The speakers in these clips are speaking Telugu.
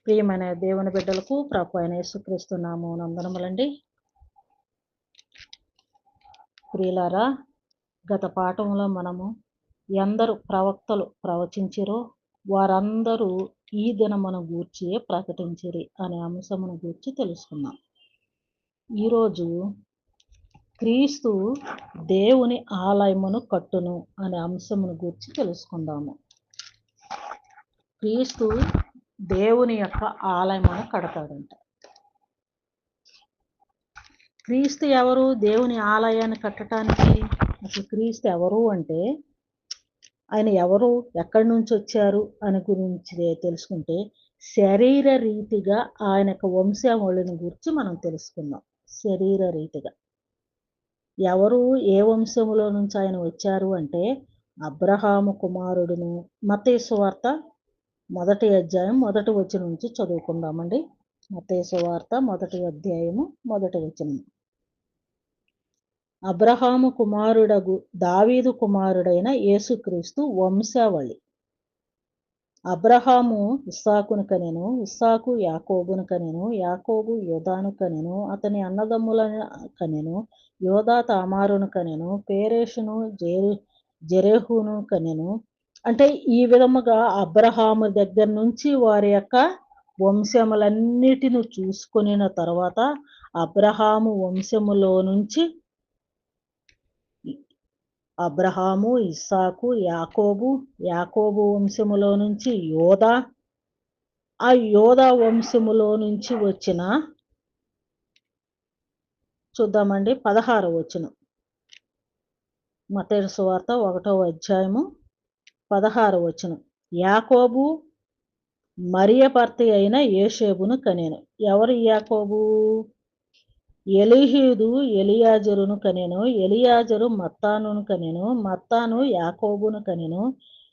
ప్రియమైన దేవుని బిడ్డలకు ప్రభు అయిన యేసుక్రీస్తు నామమున వందనములండి. ప్రియులారా, గత పాఠంలో మనము ఎందరు ప్రవక్తలు ప్రవచించిరో వారందరూ ఈ దినమును గూర్చి ప్రకటించిరి అనే అంశమును గూర్చి తెలుసుకున్నాం. ఈరోజు క్రీస్తు దేవుని ఆలయమును కట్టును అనే అంశమును గూర్చి తెలుసుకుందాము. క్రీస్తు దేవుని యొక్క ఆలయమును కడతాడంట. క్రీస్తు ఎవరు? దేవుని ఆలయాన్ని కట్టడానికి అసలు క్రీస్తు ఎవరు అంటే ఆయన ఎవరు, ఎక్కడి నుంచి వచ్చారు అని గురించి తెలుసుకుంటే శరీర రీతిగా ఆయన యొక్క వంశావళిని గురించి మనం తెలుసుకుందాం. శరీర రీతిగా ఎవరు, ఏ వంశములో నుంచి ఆయన వచ్చారు అంటే అబ్రహాము కుమారుడును. మత్తయి సువార్త 1వ అధ్యాయం 1వ వచనం నుంచి చదువుకుందామండి. మత్తయి సువార్త 1వ అధ్యాయము 1వ వచనం. అబ్రహాము కుమారుడగు దావీదు కుమారుడైన యేసుక్రీస్తు వంశావళి. అబ్రహాము ఇస్సాకును కనెను, ఇస్సాకు యాకోబును కనెను, యాకోబు యోదాను కనెను, అతని అన్నదమ్ములను కనెను, యోదా తామారును కనెను, పేరేషును జెరెహును కనెను. అంటే ఈ విధముగా అబ్రహాము దగ్గర నుంచి వారి యొక్క వంశములన్నిటిని చూసుకొనిన తర్వాత అబ్రహాము వంశములో నుంచి అబ్రహాము, ఇస్సాకు, యాకోబు వంశములో నుంచి యోదా, ఆ యోదా వంశములో నుంచి వచ్చిన చూద్దామండి 16వ వచనం. మత్తయి సువార్త 1వ అధ్యాయము 16వ వచనం. యాకోబు మరియ భర్త అయిన యోసేపును కనెను. ఎవరు యాకోబు? ఎలీహూదు ఎలియాజరును కనెను, ఎలియాజరు మత్తానును కనెను, మత్తాను యాకోబును కనెను,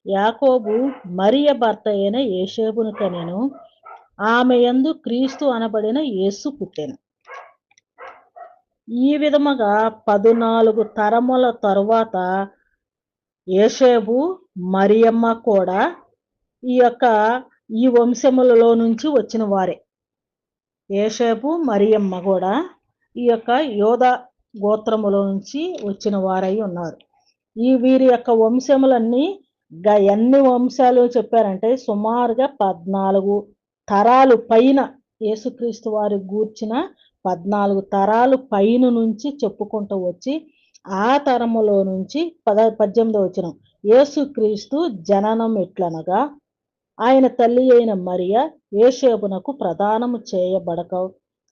యాకోబు మరియ భర్త అయిన యోసేపును కనెను. ఆమె యందు క్రీస్తు అనబడిన యేసు పుట్టెను. ఈ విధముగా 14 తరముల తరువాత యోసేపు, మరియమ్మ కూడా ఈ వంశములలో నుంచి వచ్చిన వారే. యోసేపు, మరియమ్మ కూడా ఈ యొక్క యోదా గోత్రములో నుంచి వచ్చిన వారై ఉన్నారు. వీరి యొక్క వంశములన్నీ ఎన్ని వంశాలు చెప్పారంటే సుమారుగా 14 తరాలు పైన యేసుక్రీస్తు వారి గూర్చిన 14 తరాలు పైన నుంచి చెప్పుకుంటూ వచ్చి ఆ తరములో నుంచి 18వ వచనం. యేసుక్రీస్తు జననం ఎట్లనగా ఆయన తల్లి అయిన మరియ యోసేపునకు ప్రదానము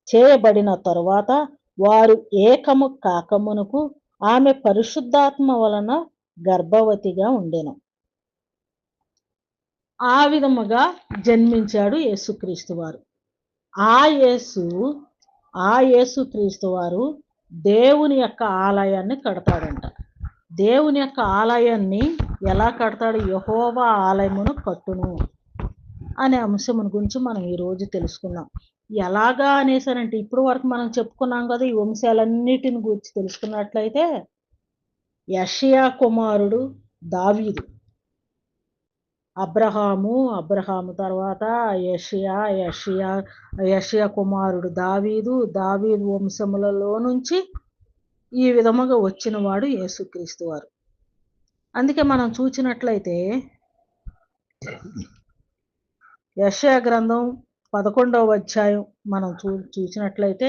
చేయబడిన తరువాత వారు ఏకము కాకమునకు ఆమె పరిశుద్ధాత్మ వలన గర్భవతిగా ఉండెను. ఆ విధముగా జన్మించాడు యేసుక్రీస్తు వారు. ఆ యేసుక్రీస్తు వారు దేవుని యొక్క ఆలయాన్ని కడతాడంట. దేవుని యొక్క ఆలయాన్ని ఎలా కడతాడు? యెహోవా ఆలయమును కట్టును అనే అంశమును గురించి మనం ఈరోజు తెలుసుకున్నాం. ఎలాగా అనేసారంటే ఇప్పుడు వరకు మనం చెప్పుకున్నాం కదా, ఈ వంశాలన్నిటిని గురించి తెలుసుకున్నట్లయితే యెషయా కుమారుడు దావీదు, అబ్రహాము తర్వాత యెషయా కుమారుడు దావీదు వంశములలో నుంచి ఈ విధముగా వచ్చిన వాడు యేసుక్రీస్తు వారు. అందుకే మనం చూసినట్లయితే యెషయా గ్రంథం 11వ అధ్యాయం మనం చూసినట్లయితే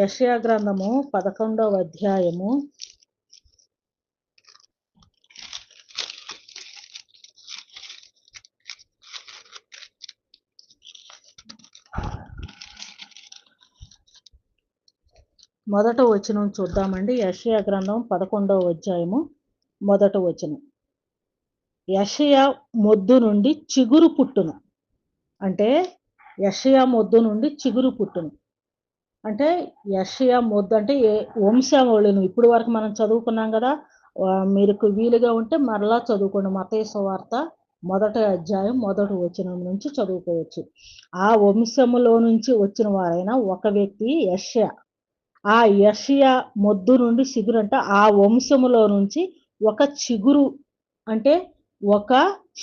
యెషయా గ్రంథము 11వ అధ్యాయము 1వ వచనం చూద్దామండి. యెషయా గ్రంథం 11వ అధ్యాయము 1వ వచనం. యెషయా మొద్దు నుండి చిగురు పుట్టును. అంటే యెషయా మొద్దు నుండి చిగురు పుట్టును అంటే యెషయా మొద్దు అంటే వంశావళిని ఇప్పుడు వరకు మనం చదువుకున్నాం కదా. మీకు వీలుగా ఉంటే మరలా చదువుకోండి. మత్తయి సువార్త 1వ అధ్యాయం 1వ వచనం నుంచి చదువుకోవచ్చు. ఆ వంశములో నుంచి వచ్చిన వారైన ఒక వ్యక్తి యెషయా. ఆ యెషయా మొద్దు నుండి చిగురు అంటే ఆ వంశములో నుంచి ఒక చిగురు అంటే ఒక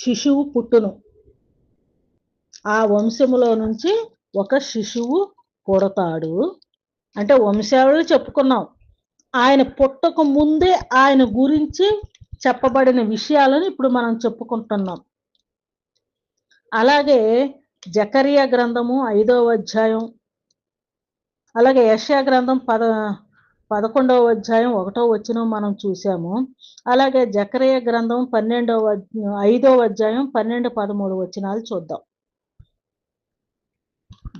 శిశువు పుట్టును. ఆ వంశములో నుంచి ఒక శిశువు పుడతాడు. అంటే వంశావళి చెప్పుకున్నాం. ఆయన పుట్టక ముందే ఆయన గురించి చెప్పబడిన విషయాలను ఇప్పుడు మనం చెప్పుకుంటున్నాం. అలాగే జకరియా గ్రంథము 5వ అధ్యాయం, అలాగే యెషయా గ్రంథం 11వ అధ్యాయం 1వ వచనం మనం చూసాము. అలాగే జకరియా గ్రంథం 5వ అధ్యాయం 12, 13 వచనాలు చూద్దాం.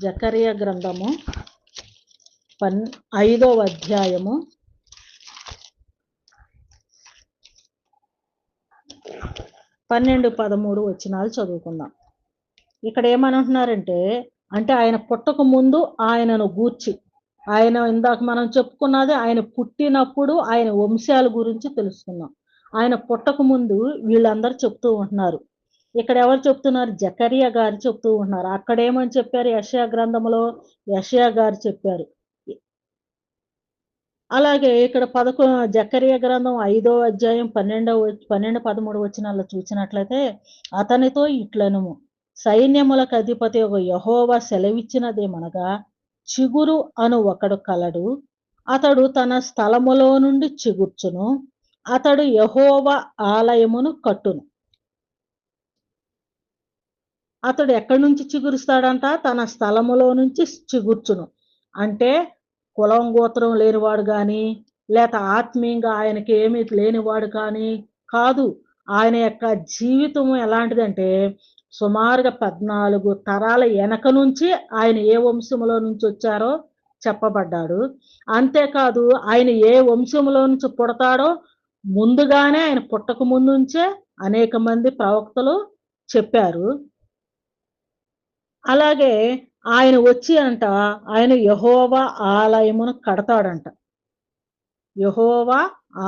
జకరియా గ్రంథము 5వ అధ్యాయము 12, 13 వచనాలు చదువుకుందాం. ఇక్కడ ఏమంటున్నారంటే, అంటే ఆయన పుట్టక ముందు ఆయనను గూర్చి, ఆయన ఇందాక మనం చెప్పుకున్నది ఆయన పుట్టినప్పుడు ఆయన వంశాల గురించి తెలుసుకున్నాం. ఆయన పుట్టక ముందు వీళ్ళందరూ చెప్తూ ఉంటున్నారు. ఇక్కడ ఎవరు చెప్తున్నారు? జకరియా గారు చెప్తూ ఉంటున్నారు. అక్కడ ఏమని చెప్పారు? యెషయా గ్రంథంలో యెషయా గారు చెప్పారు. అలాగే ఇక్కడ జకరియా గ్రంథం 5వ అధ్యాయం 12, 13 వచనాల్లో చూసినట్లయితే, అతనితో ఇట్లనుము, సైన్యములకు అధిపతి ఒక యెహోవా సెలవిచ్చినదేమనగా, చిగురు అను ఒకడు కలడు, అతడు తన స్థలములో నుండి చిగుర్చును, అతడు యెహోవా ఆలయమును కట్టును. అతడు ఎక్కడి నుంచి చిగురుస్తాడంట? తన స్థలములో నుంచి చిగుర్చును. అంటే కులం గోత్రం లేనివాడు కానీ, లేక ఆత్మీయంగా ఆయనకి ఏమీ లేనివాడు కానీ కాదు. ఆయన యొక్క జీవితం ఎలాంటిదంటే, సుమారుగా 14 తరాల వెనక నుంచి ఆయన ఏ వంశంలో నుంచి వచ్చారో చెప్పబడ్డాడు. అంతేకాదు ఆయన ఏ వంశంలో నుంచి పుడతాడో ముందుగానే, ఆయన పుట్టక ముందు నుంచే అనేక మంది ప్రవక్తలు చెప్పారు. అలాగే ఆయన వచ్చి ఆయన యెహోవా ఆలయమును కడతాడంట. యెహోవా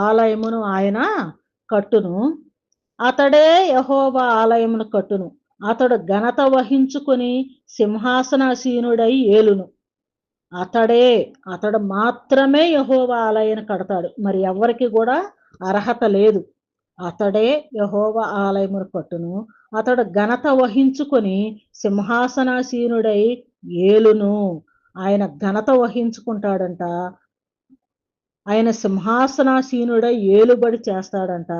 ఆలయమును ఆయన కట్టును. అతడే యెహోవా ఆలయమును కట్టును. అతడు ఘనత వహించుకొని సింహాసనాసీనుడై ఏలును. అతడు మాత్రమే యెహోవా ఆలయాన్ని కడతాడు. మరి ఎవరికి కూడా అర్హత లేదు. అతడే యెహోవా ఆలయమును కట్టును. అతడు ఘనత వహించుకొని సింహాసనాసీనుడై ఏలును. ఆయన ఘనత వహించుకుంటాడంట. ఆయన సింహాసనాసీనుడై ఏలుబడి చేస్తాడంట.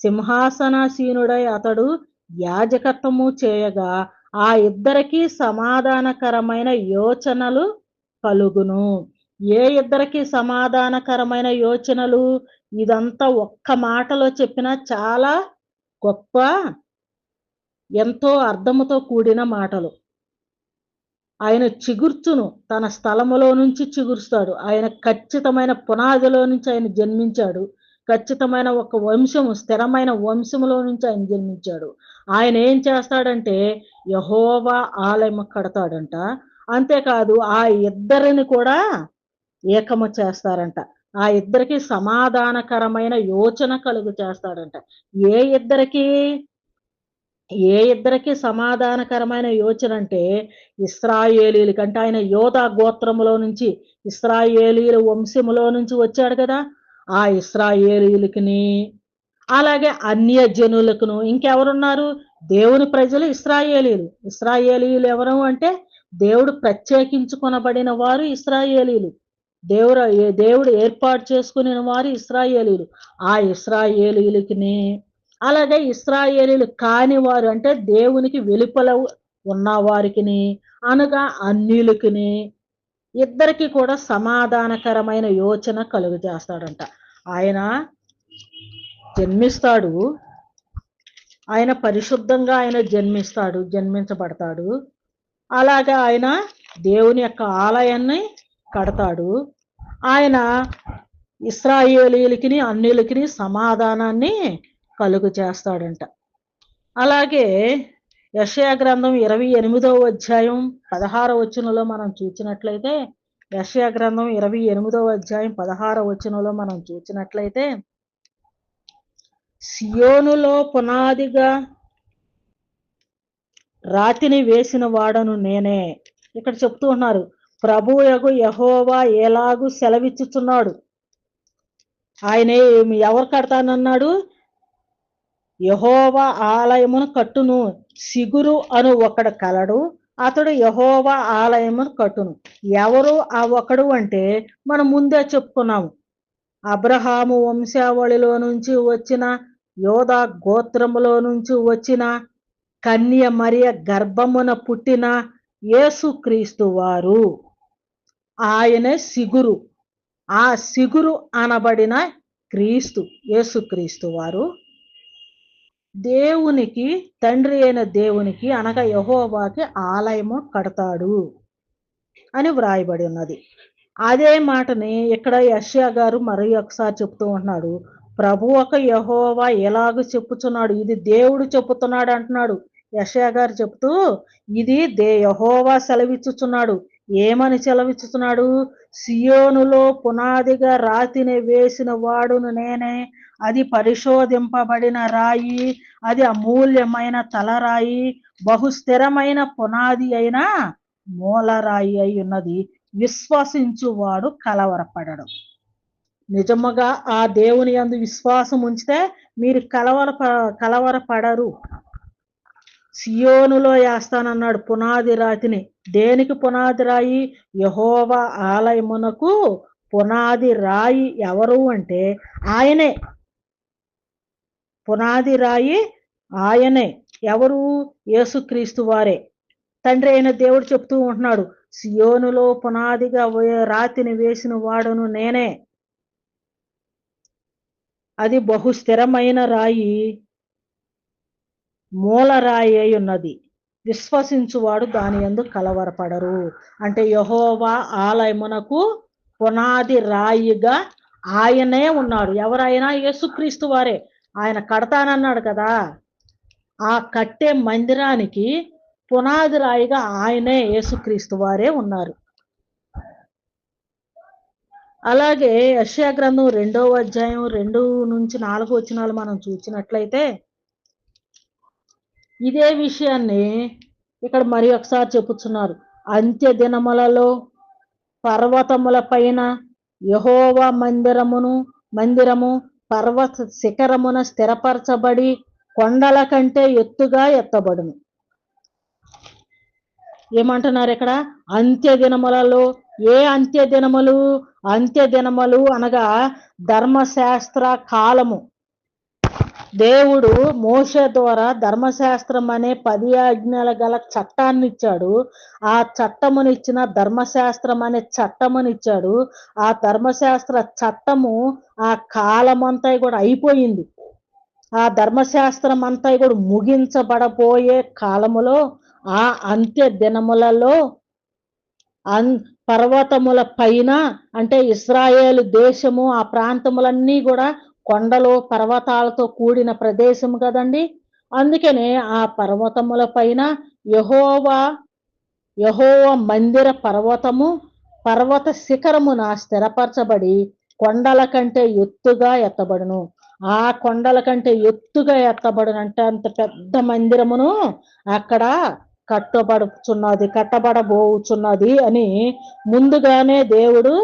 సింహాసనాసీనుడై అతడు యాజకత్వము చేయగా ఆ ఇద్దరికి సమాధానకరమైన యోచనలు కలుగును. ఏ ఇద్దరికి సమాధానకరమైన యోచనలు? ఇదంతా ఒక్క మాటలో చెప్పిన చాలా గొప్ప, ఎంతో అర్థముతో కూడిన మాటలు. ఆయన చిగుర్చును, తన స్థలములో నుంచి చిగురుస్తాడు. ఆయన ఖచ్చితమైన పునాదిలో నుంచి ఆయన జన్మించాడు. ఖచ్చితమైన ఒక వంశము, స్థిరమైన వంశములో నుంచి ఆయన జన్మించాడు. ఆయన ఏం చేస్తాడంటే యెహోవా ఆలయము కడతాడంట. అంతేకాదు ఆ ఇద్దరిని కూడా ఏకము చేస్తారంట. ఆ ఇద్దరికి సమాధానకరమైన యోచన కలుగు చేస్తాడంట. ఏ ఇద్దరికి సమాధానకరమైన యోచన అంటే, ఇశ్రాయేలీలకి, అంటే ఆయన యోధా గోత్రములో నుంచి, ఇశ్రాయేలీల వంశములో నుంచి వచ్చాడు కదా, ఆ ఇశ్రాయేలీలకిని, అలాగే అన్యజనులకును. ఇంకెవరున్నారు? దేవుని ప్రజలు ఇశ్రాయేలీలు. ఇశ్రాయేలీలు ఎవరు అంటే దేవుడు ప్రత్యేకించుకొనబడిన వారు ఇశ్రాయేలీలు. దేవుడు ఏర్పాటు చేసుకుని వారు ఇశ్రాయేలీలు. ఆ ఇశ్రాయేలీలకిని, అలాగే ఇశ్రాయేలీలు కాని వారు అంటే దేవునికి వెలుపల ఉన్న వారికిని, అనగా అన్యులకిని, ఇద్దరికి కూడా సమాధానకరమైన యోచన కలుగు చేస్తాడంట. ఆయన జన్మిస్తాడు, ఆయన పరిశుద్ధంగా ఆయన జన్మించబడతాడు. అలాగే ఆయన దేవుని యొక్క ఆలయాన్ని కడతాడు. ఆయన ఇశ్రాయేలీలకిని అన్యులకిని సమాధానాన్ని కలుగు చేస్తాడంట. అలాగే యెషయా గ్రంథం 28వ అధ్యాయం 16వ వచనంలో మనం చూసినట్లయితే, యెషయా గ్రంథం 28వ అధ్యాయం 16వ వచనంలో మనం చూసినట్లయితే, సియోనులో పునాదిగా రాతిని వేసిన వాడను నేనే. ఇక్కడ చెప్తూ ఉన్నారు, ప్రభుయగు యెహోవా ఎలాగూ సెలవిచ్చుచున్నాడు. ఆయన ఎవరు కడతానన్నాడు? యెహోవా ఆలయమును కట్టును. సిగురు అను ఒకడు కలడు, అతడు యెహోవా ఆలయమును కట్టును. ఎవరు ఆ ఒకడు అంటే మనం ముందే చెప్పుకున్నాము. అబ్రహాము వంశావళిలో నుంచి వచ్చిన, యోధా గోత్రములో నుంచి వచ్చిన, కన్య మరియ గర్భమున పుట్టిన యేసుక్రీస్తు వారు. ఆయనే సిగురు. ఆ సిగురు అనబడిన క్రీస్తు, యేసుక్రీస్తు వారు దేవునికి, తండ్రి అయిన దేవునికి అనగా యెహోవాకి ఆలయము కడతాడు అని వ్రాయబడి ఉన్నది. అదే మాటని ఇక్కడ యెషయా గారు మరి ఒకసారి చెప్తూ ఉంటున్నాడు. ప్రభువక యెహోవా ఎలాగ చెప్పుచున్నాడు, ఇది దేవుడు చెప్పుతున్నాడు అంటున్నాడు. యెషయా గారు చెప్తూ ఇది యెహోవా సెలవిచ్చుచున్నాడు. ఏమని సెలవిచ్చుచున్నాడు? సియోనులో పునాదిగా రాతిని వేసిన వాడును నేనే, అది పరిశోధింపబడిన రాయి, అది అమూల్యమైన తలరాయి, బహుస్థిరమైన పునాది అయిన మూలరాయి అయి ఉన్నది, విశ్వసించువాడు కలవరపడడు. నిజముగా ఆ దేవుని యందు విశ్వాసం ఉంచితే మీరు కలవరపడరు. సియోనులో వేస్తానన్నాడు పునాది రాతిని. దేనికి పునాది రాయి? యెహోవా ఆలయమునకు పునాది రాయి ఎవరు అంటే ఆయనే. పునాది రాయి ఆయనే. ఎవరు? యేసుక్రీస్తు వారే. తండ్రి అయిన దేవుడు చెప్తూ ఉంటున్నాడు, సియోనులో పునాదిగా రాతిని వేసిన వాడును నేనే, అది బహుస్థిరమైన రాయి, మూలరాయి అయి ఉన్నది, విశ్వసించువాడు దాని యందు కలవరపడరు. అంటే యెహోవా ఆలయమునకు పునాది రాయిగా ఆయనే ఉన్నాడు. ఎవరైనా? యేసుక్రీస్తు వారే. ఆయన కడతానన్నాడు కదా, ఆ కట్టే మందిరానికి పునాది రాయిగా ఆయనే, యేసుక్రీస్తు వారే ఉన్నారు. అలాగే యెషయా గ్రంథం 2వ అధ్యాయం 2-4 వచనాలు మనం చూసినట్లయితే ఇదే విషయాన్ని ఇక్కడ మరి ఒకసారి చెప్పుచున్నారు. అంత్య దినములలో పర్వతముల పైన యెహోవా మందిరము పర్వత శిఖరమున స్థిరపరచబడి కొండల కంటే ఎత్తుగా ఎత్తబడును. ఏమంటున్నారు ఇక్కడ? అంత్య దినములలో. ఏ అంత్య దినములు? అంత్య దినములు అనగా ధర్మశాస్త్ర కాలము. దేవుడు మోషే ద్వారా ధర్మశాస్త్రం అనే 10 ఆజ్ఞల గల చట్టాన్ని ఇచ్చాడు. ఆ చట్టమునిచ్చిన ధర్మశాస్త్రం అనే చట్టమునిచ్చాడు. ఆ ధర్మశాస్త్ర చట్టము ఆ కాలమంతా కూడా అయిపోయింది. ఆ ధర్మశాస్త్రం అంతా కూడా ముగించబడబోయే కాలములో, ఆ అంత్య దినములలో పర్వతముల పైన, అంటే ఇశ్రాయేలు దేశము ఆ ప్రాంతములన్నీ కూడా కొండలు పర్వతాలతో కూడిన ప్రదేశం కదండి. అందుకనే ఆ పర్వతముల పైన యెహోవా మందిర పర్వత శిఖరమున స్థిరపరచబడి కొండల కంటే ఎత్తుగా ఎత్తబడును. ఆ కొండల కంటే ఎత్తుగా ఎత్తబడునంటే అంత పెద్ద మందిరమును అక్కడ కట్టబడబోచున్నది అని ముందుగానే దేవుడు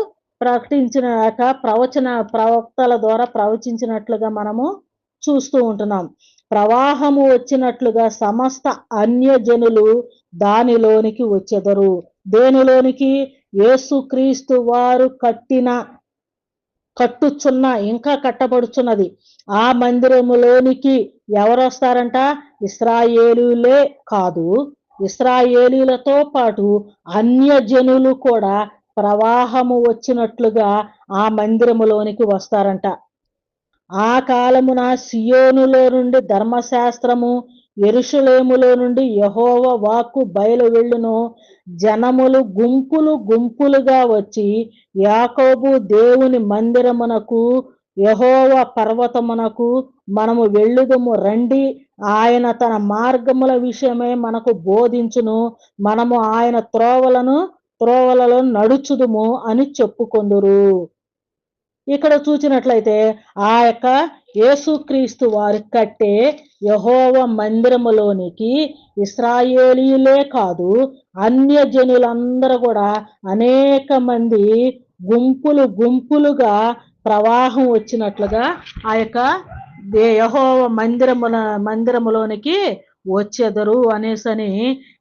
ప్రవక్తల ద్వారా ప్రవచించినట్లుగా మనము చూస్తూ ఉంటున్నాం. ప్రవాహము వచ్చినట్లుగా సమస్త అన్యజనులు దానిలోనికి వచ్చెదరు. దేనిలోనికి? యేసుక్రీస్తు వారు కట్టుచున్న, ఇంకా కట్టబడుచున్నది ఆ మందిరములోనికి ఎవరు వస్తారంట? ఇశ్రాయేలీయులే కాదు, ఇశ్రాయేలీయులతో పాటు అన్యజనులు కూడా ప్రవాహము వచ్చినట్లుగా ఆ మందిరములోనికి వస్తారంట. ఆ కాలమున సియోనులో నుండి ధర్మశాస్త్రము, యెరూషలేములో నుండి యెహోవా వాక్కు బయలు వెళ్ళును. జనములు గుంపులుగా వచ్చి యాకోబు దేవుని మందిరమునకు, యెహోవా పర్వతమునకు మనము వెళ్ళుదుము రండి, ఆయన తన మార్గముల విషయమై మనకు బోధించును, మనము ఆయన త్రోవలలో నడుచుదుము అని చెప్పుకొందురు. ఇక్కడ చూసినట్లయితే ఆ యొక్క యేసుక్రీస్తు వారి కట్టే యెహోవా మందిరములోనికి ఇశ్రాయేలీయులే కాదు, అన్యజనులందరూ కూడా అనేక మంది గుంపులుగా ప్రవాహం వచ్చినట్లుగా ఆ యొక్క యెహోవా మందిరములోనికి వచ్చెదరు అనేసని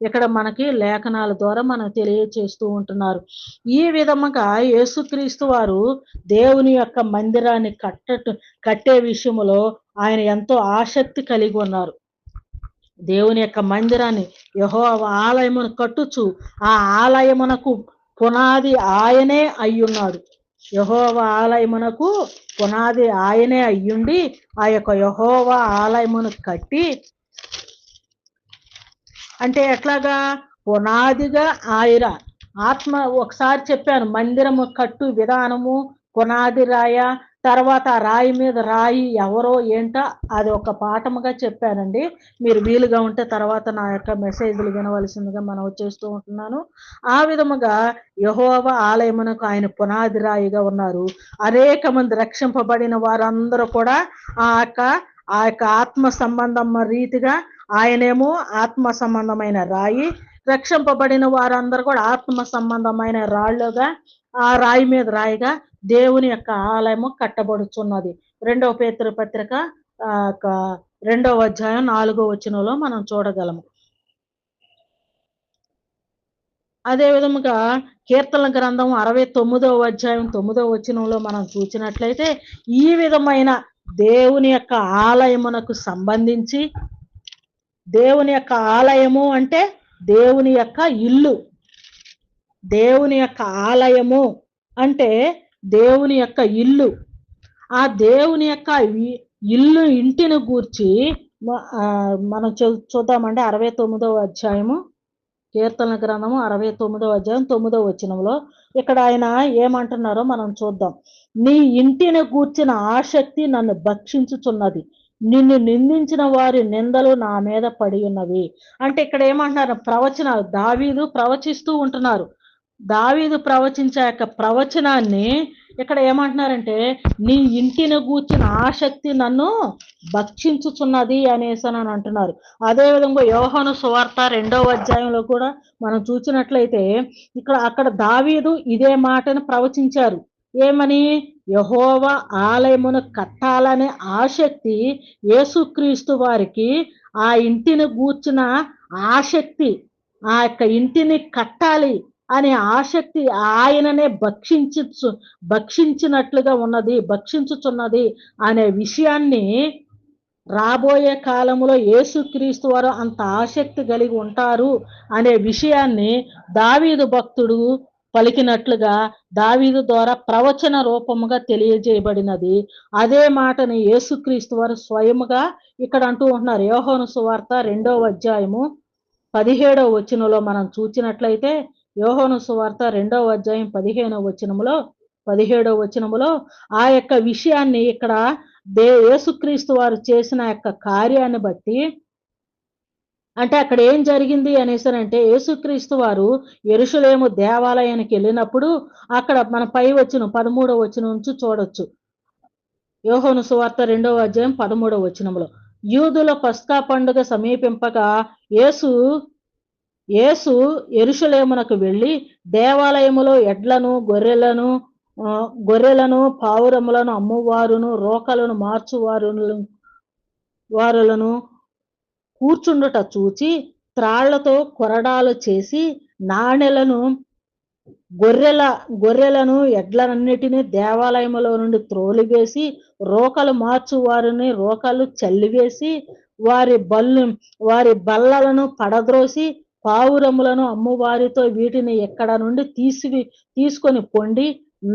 ఇక్కడ మనకి లేఖనాల ద్వారా మనం తెలియచేస్తూ ఉంటున్నారు. ఈ విధముగా యేసుక్రీస్తు వారు దేవుని యొక్క మందిరాన్ని కట్టే విషయంలో ఆయన ఎంతో ఆసక్తి కలిగి ఉన్నారు. దేవుని యొక్క మందిరాన్ని, యెహోవా ఆలయమును కట్టుచు ఆ ఆలయమునకు పునాది ఆయనే అయ్యున్నాడు. యెహోవా ఆలయమునకు పునాది ఆయనే అయ్యుండి ఆ యొక్క యెహోవా ఆలయమును కట్టి, అంటే ఎట్లాగా? పునాదిగా ఆయన ఆత్మ. ఒకసారి చెప్పాను, మందిరము కట్టు విధానము, పునాది రాయ, తర్వాత ఆ రాయి మీద రాయి ఎవరో ఏంటో అది ఒక పాఠముగా చెప్పానండి. మీరు వీలుగా ఉంటే తర్వాత నా యొక్క మెసేజ్లు వినవలసిందిగా మనం చేస్తూ ఉంటున్నాను. ఆ విధముగా యెహోవా ఆలయమునకు ఆయన పునాది రాయిగా ఉన్నారు. అనేక మంది రక్షింపబడిన వారందరూ కూడా ఆ యొక్క ఆత్మ సంబంధం రీతిగా ఆయనేమో ఆత్మ సంబంధమైన రాయి, రక్షింపబడిన వారందరూ కూడా ఆత్మ సంబంధమైన రాళ్ళుగా ఆ రాయి మీద రాయిగా దేవుని యొక్క ఆలయము కట్టబడుచున్నది. 2వ పేతురు పత్రిక 2వ అధ్యాయం 4వ వచనంలో మనం చూడగలము. అదే విధముగా కీర్తన గ్రంథం 69వ అధ్యాయం 9వ వచనంలో మనం చూసినట్లయితే ఈ విధమైన దేవుని యొక్క ఆలయమునకు సంబంధించి, దేవుని యొక్క ఆలయము అంటే దేవుని యొక్క ఇల్లు. దేవుని యొక్క ఆలయము అంటే దేవుని యొక్క ఇల్లు. ఆ దేవుని యొక్క ఇంటిని గూర్చి మనం చూద్దామంటే 69వ అధ్యాయము, కీర్తన గ్రంథము 69వ అధ్యాయం 9వ వచనంలో ఇక్కడ ఆయన ఏమంటున్నారో మనం చూద్దాం. నీ ఇంటిని గూర్చిన ఆసక్తి నన్ను భక్షించుచున్నది, నిన్ను నిందించిన వారి నిందలు నా మీద పడి ఉన్నవి. అంటే ఇక్కడ ఏమంటున్నారు? ప్రవచనాలు దావీదు ప్రవచిస్తూ ఉంటున్నారు. దావీదు ప్రవచించే యొక్క ప్రవచనాన్ని ఇక్కడ ఏమంటున్నారంటే, నీ ఇంటిని గూర్చిన ఆసక్తి నన్ను భక్షించుచున్నది అనేసి అని అంటున్నారు. అదేవిధంగా యోహాను సువార్త 2వ అధ్యాయంలో కూడా మనం చూసినట్లయితే అక్కడ దావీదు ఇదే మాటను ప్రవచించారు. ఏమని? యెహోవా ఆలయమును కట్టాలనే ఆసక్తి యేసుక్రీస్తు వారికి, ఆ ఇంటిని గూర్చిన ఆసక్తి, ఆ యొక్క ఇంటిని కట్టాలి అనే ఆసక్తి ఆయననే భక్షించినట్లుగా ఉన్నది, భక్షించుచున్నది అనే విషయాన్ని రాబోయే కాలంలో యేసుక్రీస్తు వారు అంత ఆసక్తి కలిగి ఉంటారు అనే విషయాన్ని దావీదు భక్తుడు పలికినట్లుగా దావీదు ద్వారా ప్రవచన రూపముగా తెలియజేయబడినది. అదే మాటని యేసుక్రీస్తు వారు స్వయముగా ఇక్కడ అంటూ ఉంటున్నారు. యోహాను సువార్త 2వ అధ్యాయము 17వ వచనంలో మనం చూసినట్లయితే, యోహాను సువార్త 2వ అధ్యాయం 17వ వచనములో ఆ యొక్క విషయాన్ని ఇక్కడ యేసుక్రీస్తు వారు చేసిన యొక్క కార్యాన్ని బట్టి, అంటే అక్కడ ఏం జరిగింది అనేసనంటే, యేసుక్రీస్తు వారు యెరూషలేము దేవాలయానికి వెళ్ళినప్పుడు అక్కడ మన పై వచనం 13వ వచనం నుంచి చూడొచ్చు. యోహాను సువార్త 2వ అధ్యాయం 13వ వచనంలో, యూదుల పస్కా పండుగ సమీపింపగా యేసు యెరూషలేమునకు వెళ్ళి దేవాలయములో ఎడ్లను గొర్రెలను పావురములను అమ్మువారును రోకలను వారులను కూర్చుండుట చూచి త్రాళ్లతో కొరడాలు చేసి నాణెలను గొర్రెలను ఎడ్లన్నిటినీ దేవాలయములో నుండి త్రోలివేసి రోకలు మార్చువారిని రోకలు చల్లివేసి వారి బల్లలను పడద్రోసి పావురములను అమ్మువారితో వీటిని ఎక్కడ నుండి తీసుకొని పొండి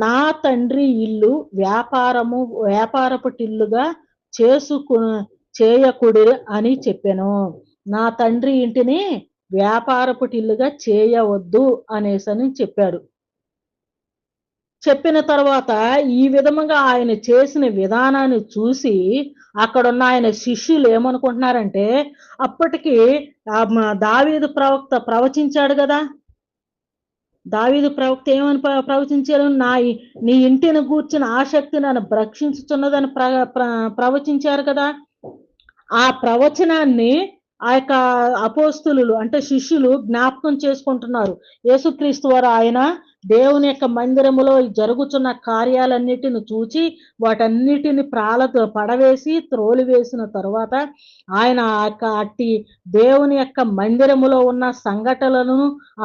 నా తండ్రి ఇల్లు వ్యాపారపు టిల్లుగా చేయకుడి అని చెప్పాను. నా తండ్రి ఇంటిని వ్యాపారపు టిల్లుగా చేయవద్దు అనేసని చెప్పాడు. చెప్పిన తర్వాత ఈ విధముగా ఆయన చేసిన విధానాన్ని చూసి అక్కడున్న ఆయన శిష్యులు ఏమనుకుంటున్నారంటే, అప్పటికి దావీదు ప్రవక్త ప్రవచించాడు కదా, దావీదు ప్రవక్త ఏమని ప్రవచించారు? నీ ఇంటిని గూర్చిన ఆసక్తి నన్ను భక్షించుతున్నదని ప్రవచించారు కదా. ఆ ప్రవచనాన్ని ఆ యొక్క అపోస్తులు అంటే శిష్యులు జ్ఞాపకం చేసుకుంటున్నారు. యేసుక్రీస్తు వారు ఆయన దేవుని యొక్క మందిరములో జరుగుతున్న కార్యాలన్నిటిని చూచి వాటన్నిటిని పడవేసి త్రోలివేసిన తరువాత ఆయన అట్టి దేవుని యొక్క మందిరములో ఉన్న సంఘటనలను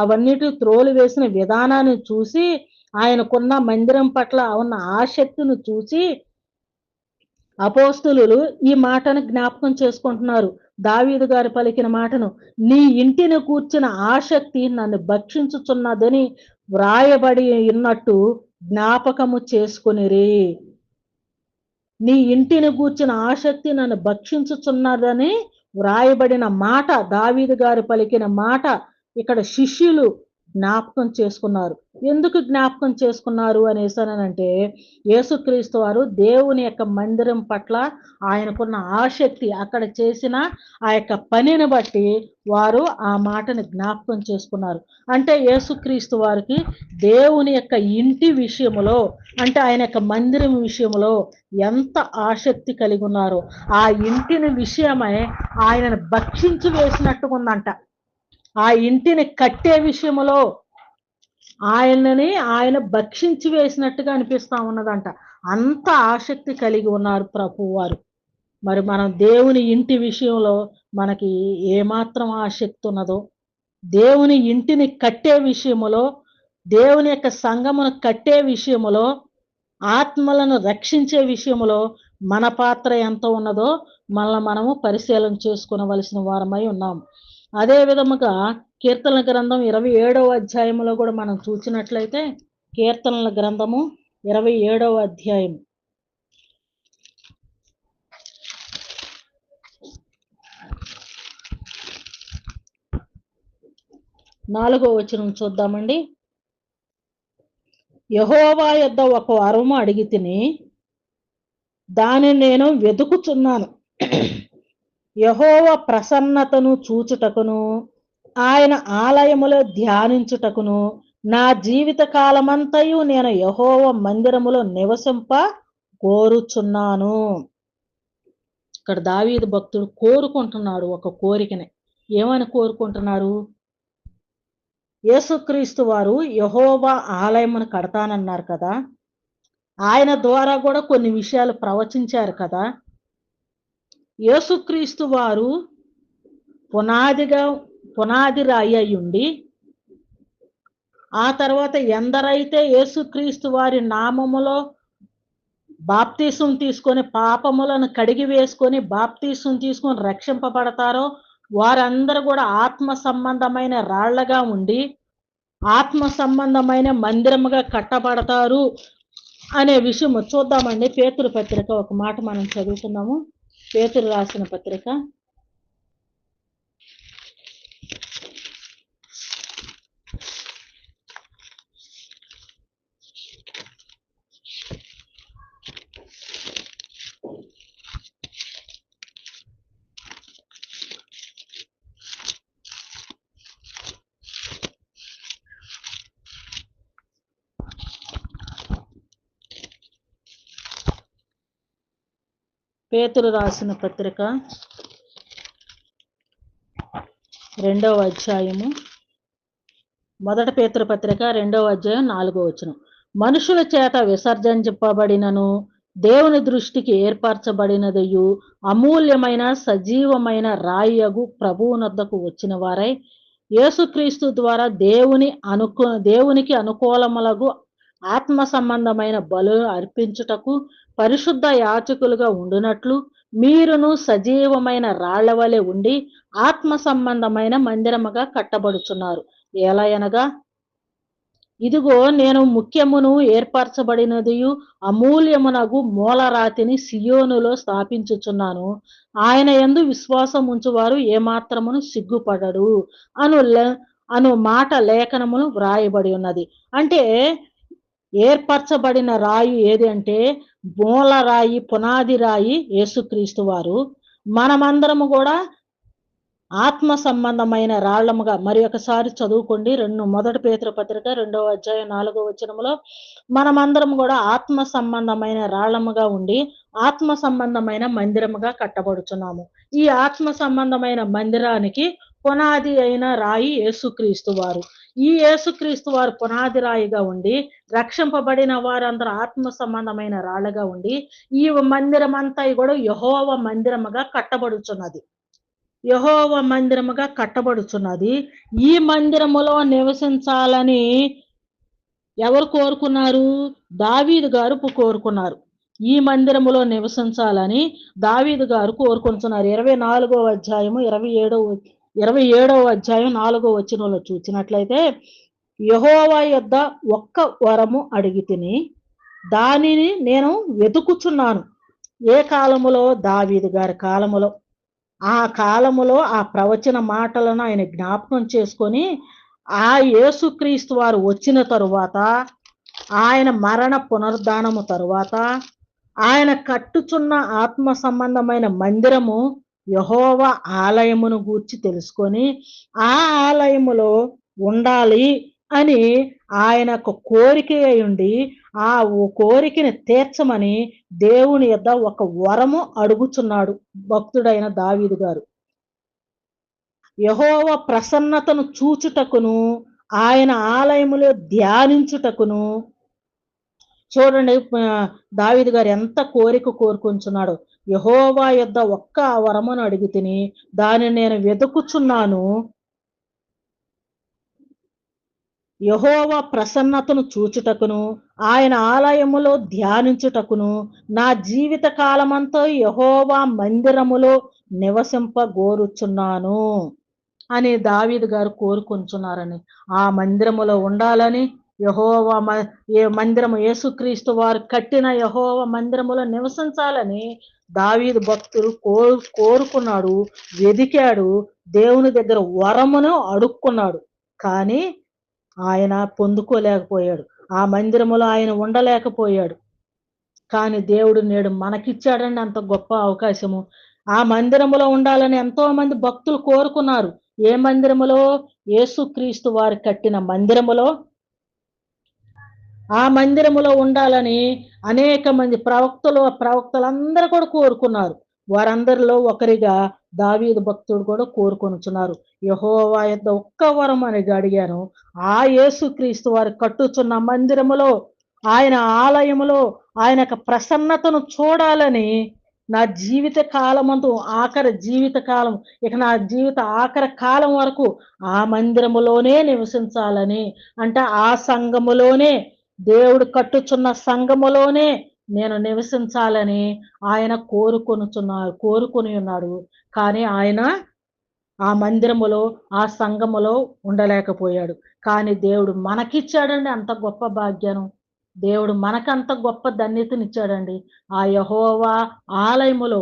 అవన్నిటి త్రోలివేసిన విధానాన్ని చూసి ఆయనకున్న మందిరం పట్ల ఉన్న ఆసక్తిని చూసి అపోస్తులు ఈ మాటను జ్ఞాపకం చేసుకుంటున్నారు. దావీదు గారు పలికిన మాటను, నీ ఇంటిని కూర్చిన ఆసక్తి నన్ను భక్షించుచున్నదని వ్రాయబడి ఉన్నట్టు జ్ఞాపకము చేసుకొనిరి. నీ ఇంటిని కూర్చిన ఆసక్తి నన్ను భక్షించుచున్నదని వ్రాయబడిన మాట, దావీదు గారు పలికిన మాట ఇక్కడ శిష్యులు జ్ఞాపకం చేసుకున్నారు. ఎందుకు జ్ఞాపకం చేసుకున్నారు అనేసానంటే, యేసుక్రీస్తు వారు దేవుని యొక్క మందిరం పట్ల ఆయనకున్న ఆసక్తి, అక్కడ చేసిన ఆ యొక్క పనిని బట్టి వారు ఆ మాటని జ్ఞాపకం చేసుకున్నారు. అంటే యేసుక్రీస్తు వారికి దేవుని యొక్క ఇంటి విషయములో, అంటే ఆయన యొక్క మందిరం విషయంలో ఎంత ఆసక్తి కలిగి ఉన్నారో, ఆ ఇంటిని విషయమై ఆయనను భక్షించి వేసినట్టుగా ఉందంట. ఆ ఇంటిని కట్టే విషయంలో ఆయన భక్షించి వేసినట్టుగా అనిపిస్తా ఉన్నదంట. అంత ఆసక్తి కలిగి ఉన్నారు ప్రభు వారు. మరి మనం దేవుని ఇంటి విషయంలో మనకి ఏమాత్రం ఆసక్తి ఉన్నదో, దేవుని ఇంటిని కట్టే విషయములో, దేవుని యొక్క సంఘమును కట్టే విషయములో, ఆత్మలను రక్షించే విషయములో మన పాత్ర ఎంత ఉన్నదో మనము పరిశీలన చేసుకునవలసిన వారమై ఉన్నాం. అదే విధముగా కీర్తనల గ్రంథం 27వ అధ్యాయంలో కూడా మనం చూసినట్లయితే, కీర్తనల గ్రంథము 27వ అధ్యాయం 4వ వచనం చూద్దామండి. యెహోవా యొద్ద ఒక వరము అడిగి తిని దానిని నేను వెతుకుచున్నాను. యెహోవా ప్రసన్నతను చూచుటకును ఆయన ఆలయములో ధ్యానించుటకును నా జీవిత కాలమంతయు నేను యెహోవా మందిరములో నివసింప కోరుచున్నాను. ఇక్కడ దావీదు భక్తుడు కోరుకుంటున్నాడు ఒక కోరికని. ఏమని కోరుకుంటున్నారు? యేసుక్రీస్తు వారు యెహోవా ఆలయమును కడతానన్నారు కదా, ఆయన ద్వారా కూడా కొన్ని విషయాలు ప్రవచించారు కదా. యేసుక్రీస్తు వారు పునాది రాయి అయ్యుండి, ఆ తర్వాత ఎందరైతే యేసుక్రీస్తు వారి నామములో బాప్తీసం తీసుకొని పాపములను కడిగి వేసుకొని బాప్తీసం తీసుకొని రక్షింపబడతారో వారందరూ కూడా ఆత్మ సంబంధమైన రాళ్లగా ఉండి ఆత్మ సంబంధమైన మందిరముగా కట్టబడతారు అనే విషయం చూద్దామండి. పేతురు పత్రిక ఒక మాట మనం చదువుకుందాము. పేతురు రాసిన పత్రిక 2వ అధ్యాయము, మొదటి పేతురు పత్రిక 2వ అధ్యాయం 4వ వచనం. మనుషుల చేత విసర్జించబడినను దేవుని దృష్టికి ఏర్పరచబడినదయు అమూల్యమైన సజీవమైన రాయగు ప్రభువునొద్దకు వచ్చిన వారై యేసుక్రీస్తు ద్వారా దేవునికి అనుకూలములగు ఆత్మ సంబంధమైన బలు అర్పించుటకు పరిశుద్ధ యాచకులుగా ఉండునట్లు మీరును సజీవమైన రాళ్ల వలె ఉండి ఆత్మ సంబంధమైన మందిరముగా కట్టబడుచున్నారు. ఎలాయనగా, ఇదిగో నేను ముఖ్యమును ఏర్పరచబడినదియు అమూల్యమునగు మూలరాతిని సియోనులో స్థాపించుచున్నాను. ఆయన యందు విశ్వాసం ఉంచువారు ఏమాత్రమును సిగ్గుపడడు అను మాట లేఖనములు వ్రాయబడి ఉన్నది. అంటే ఏర్పరచబడిన రాయి ఏది అంటే మూలరాయి, పునాది రాయి యేసుక్రీస్తు వారు. మనమందరము కూడా ఆత్మ సంబంధమైన రాళ్లముగా, మరి ఒకసారి చదువుకోండి. మొదటి పేతురు పత్రిక 2వ అధ్యాయం 4వ వచనములో మనమందరం కూడా ఆత్మ సంబంధమైన రాళ్లముగా ఉండి ఆత్మ సంబంధమైన మందిరముగా కట్టబడుచున్నాము. ఈ ఆత్మ సంబంధమైన మందిరానికి పునాది అయిన రాయి యేసుక్రీస్తు వారు. ఈ యేసుక్రీస్తు వారు పునాది రాయిగా ఉండి, రక్షింపబడిన వారందరూ ఆత్మ సంబంధమైన రాళ్ళగా ఉండి, ఈ మందిరం అంతా కూడా యెహోవా మందిరముగా కట్టబడుచున్నది. యెహోవా మందిరముగా కట్టబడుచున్నది. ఈ మందిరములో నివసించాలని ఎవరు కోరుకున్నారు? దావీదు గారు కోరుకున్నారు. ఈ మందిరములో నివసించాలని దావీదు గారు కోరుకుంటున్నారు. 24వ అధ్యాయము 27వ అధ్యాయం 4వ వచనంలో చూసినట్లయితే, యెహోవా యొద్ద ఒక్క వరము అడిగితిని, దానిని నేను వెతుకుచున్నాను. ఏ కాలములో? దావీదు గారి కాలములో. ఆ కాలములో ఆ ప్రవచన మాటలను ఆయన జ్ఞాపకం చేసుకొని, ఆ యేసుక్రీస్తు వారు వచ్చిన తరువాత, ఆయన మరణ పునరుద్ధానము తరువాత, ఆయన కట్టుచున్న ఆత్మ సంబంధమైన మందిరము యెహోవా ఆలయమును గూర్చి తెలుసుకొని, ఆ ఆలయములో ఉండాలి అని ఆయనకు కోరిక ఉండి, ఆ కోరికని తీర్చమని దేవుని యొద్ద ఒక వరము అడుగుచున్నాడు భక్తుడైన దావీదు గారు. యెహోవా ప్రసన్నతను చూచుటకును, ఆయన ఆలయములో ధ్యానించుటకును. చూడండి, దావీదు గారు ఎంత కోరిక కోరుకుంటున్నాడో. యెహోవా యొద్ద ఒక్క వరమును అడిగితిని, దానిని నేను వెతుకుచున్నాను. యెహోవా ప్రసన్నతను చూచుటకును, ఆయన ఆలయములో ధ్యానించుటకును, నా జీవిత కాలమంతా యెహోవా మందిరములో నివసింపగోరుచున్నాను అని దావీదు గారు కోరుకుంటున్నారని. ఆ మందిరములో ఉండాలని, యెహోవా ఏ మందిరము యేసుక్రీస్తు వారు కట్టిన యెహోవా మందిరములో నివసించాలని దావీదు భక్తుడు కోరుకున్నాడు, వెదికాడు, దేవుని దగ్గర వరమును అడుక్కున్నాడు. కానీ ఆయన పొందుకోలేకపోయాడు. ఆ మందిరములో ఆయన ఉండలేకపోయాడు. కానీ దేవుడు నేడు మనకిచ్చాడండి అంత గొప్ప అవకాశము. ఆ మందిరములో ఉండాలని ఎంతో మంది భక్తులు కోరుకున్నారు. ఏ మందిరములో? యేసుక్రీస్తు వారు కట్టిన మందిరములో. ఆ మందిరములో ఉండాలని అనేక మంది ప్రవక్తలందరూ కూడా కోరుకున్నారు. వారందరిలో ఒకరిగా దావీదు భక్తుడు కూడా కోరుకొనుచున్నారు. యెహోవా యొద్ద ఒక్క వరం అని అడిగాను. ఆ యేసుక్రీస్తు వారు కట్టుచున్న మందిరములో, ఆయన ఆలయములో ఆయనకు ప్రసన్నతను చూడాలని నా జీవిత కాలమందు ఆఖరి జీవిత కాలం, ఇక నా జీవిత ఆఖరి కాలం వరకు ఆ మందిరములోనే నివసించాలని, అంటే ఆ సంఘములోనే, దేవుడు కట్టుచున్న సంఘములోనే నేను నివసించాలని ఆయన కోరుకొని ఉన్నాడు. కానీ ఆయన ఆ మందిరములో, ఆ సంఘములో ఉండలేకపోయాడు. కానీ దేవుడు మనకిచ్చాడండి అంత గొప్ప భాగ్యను. దేవుడు మనకంత గొప్ప ధన్యతనిచ్చాడండి. ఆ యెహోవా ఆలయములో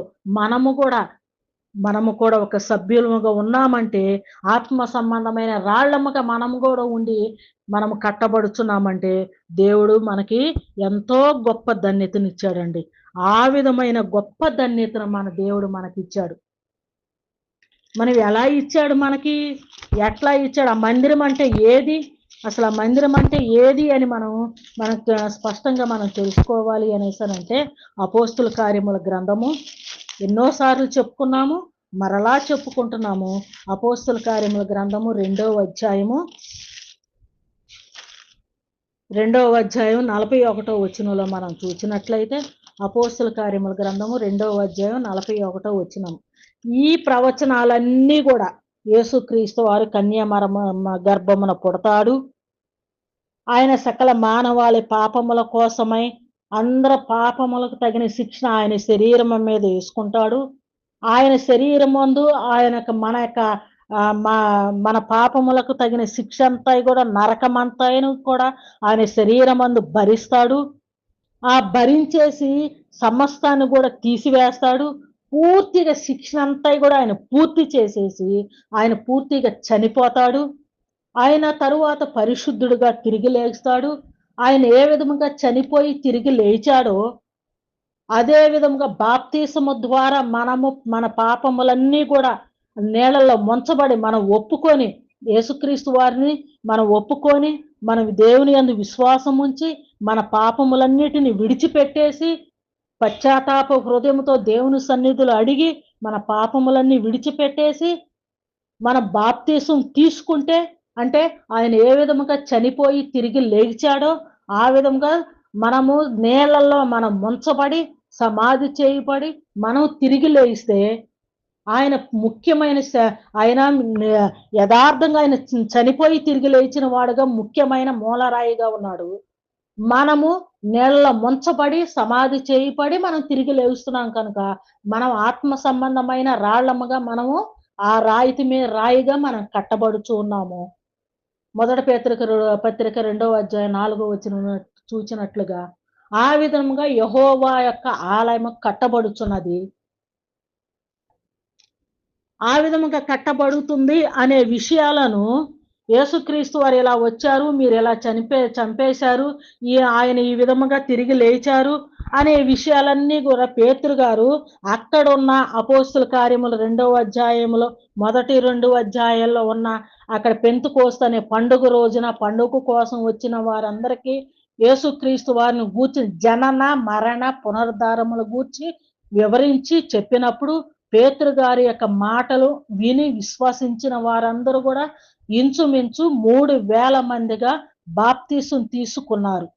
మనము కూడా ఒక సభ్యులముగా ఉన్నామంటే, ఆత్మ సంబంధమైన రాళ్ళముగా మనము కూడా ఉండి, మనము కట్టబడుచున్నామంటే, దేవుడు మనకి ఎంతో గొప్ప ధన్యతనిచ్చాడండి. ఆ విధమైన గొప్ప ధన్యతను మన దేవుడు మనకిచ్చాడు. మనం ఎలా ఇచ్చాడు మనకి? ఎట్లా ఇచ్చాడు? ఆ మందిరం అంటే ఏది? అసలు ఆ మందిరం అంటే ఏది అని మనకు స్పష్టంగా మనం తెలుసుకోవాలి అనేసనంటే, అపోస్తుల కార్యముల గ్రంథము ఎన్నోసార్లు చెప్పుకున్నాము, మరలా చెప్పుకుంటున్నాము. అపోస్తుల కార్యముల గ్రంథము 2వ అధ్యాయము 41వ వచనంలో మనం చూసినట్లయితే, అపోస్తుల కార్యముల గ్రంథము 2వ అధ్యాయం 41వ వచనం. ఈ ప్రవచనాలన్నీ కూడా యేసుక్రీస్తు వారు గర్భమున పుడతాడు, ఆయన సకల మానవాళి పాపముల కోసమై అందరి పాపములకు తగిన శిక్షణ ఆయన శరీరం మీద వేసుకుంటాడు. ఆయన శరీరమందు ఆయనకు మన పాపములకు తగిన శిక్ష అంతా కూడా, నరకమంతాను కూడా ఆయన శరీరమందు భరిస్తాడు. ఆ భరించేసి సమస్తాన్ని కూడా తీసివేస్తాడు. పూర్తిగా శిక్షణ అంతా కూడా ఆయన పూర్తి చేసేసి ఆయన పూర్తిగా చనిపోతాడు. ఆయన తరువాత పరిశుద్ధుడుగా తిరిగి లేస్తాడు. ఆయన ఏ విధముగా చనిపోయి తిరిగి లేచాడో, అదే విధముగా బాప్తీసము ద్వారా మన పాపములన్నీ కూడా నీళ్ళలో ముంచబడి మనం ఒప్పుకొని, యేసుక్రీస్తు వారిని మనం ఒప్పుకొని, మనం దేవుని యందు విశ్వాసం ఉంచి, మన పాపములన్నిటిని విడిచిపెట్టేసి, పశ్చాత్తాప హృదయంతో దేవుని సన్నిధిలో అడిగి, మన పాపములన్నీ విడిచిపెట్టేసి, మనం బాప్తీసం తీసుకుంటే అంటే ఆయన ఏ విధముగా చనిపోయి తిరిగి లేచాడో ఆ విధంగా మనము నీళ్ళల్లో మనం ముంచబడి సమాధి చేయబడి మనం తిరిగి లేస్తే ఆయన ముఖ్యమైన ఆయన యథార్థంగా ఆయన చనిపోయి తిరిగి లేచిన వాడుగా ముఖ్యమైన మూలరాయిగా ఉన్నాడు. మనము నీళ్ళలో ముంచబడి సమాధి చేయబడి మనం తిరిగి లేస్తున్నాం కనుక మనం ఆత్మ సంబంధమైన రాళ్ళముగా మనము ఆ రాయితి మీద రాయిగా మనం కట్టబడుచు ఉన్నాము. మొదటి పత్రిక 2వ అధ్యాయం 4వ వచనం చూచినట్లుగా ఆ విధముగా యెహోవా యొక్క ఆలయము కట్టబడుచున్నది. ఆ విధముగా కట్టబడుతుంది అనే విషయాలను యేసుక్రీస్తు వారు ఇలా వచ్చారు, మీరు ఇలా చంపేశారు, ఆయన ఈ విధముగా తిరిగి లేచారు అనే విషయాలన్నీ కూడా పేతురు గారు అక్కడున్న అపోస్తుల కార్యములు 2వ అధ్యాయంలో మొదటి 2 అధ్యాయాల్లో ఉన్న అక్కడ పెంతెకోస్తు అనే పండుగ రోజున పండుగ కోసం వచ్చిన వారందరికీ యేసుక్రీస్తు వారిని గూర్చి జనన మరణ పునరుద్ధారముల గూర్చి వివరించి చెప్పినప్పుడు పేతురు గారి యొక్క మాటలు విని విశ్వసించిన వారందరూ కూడా ఇంచుమించు 3,000 మందిగా బాప్తీసం తీసుకున్నారు.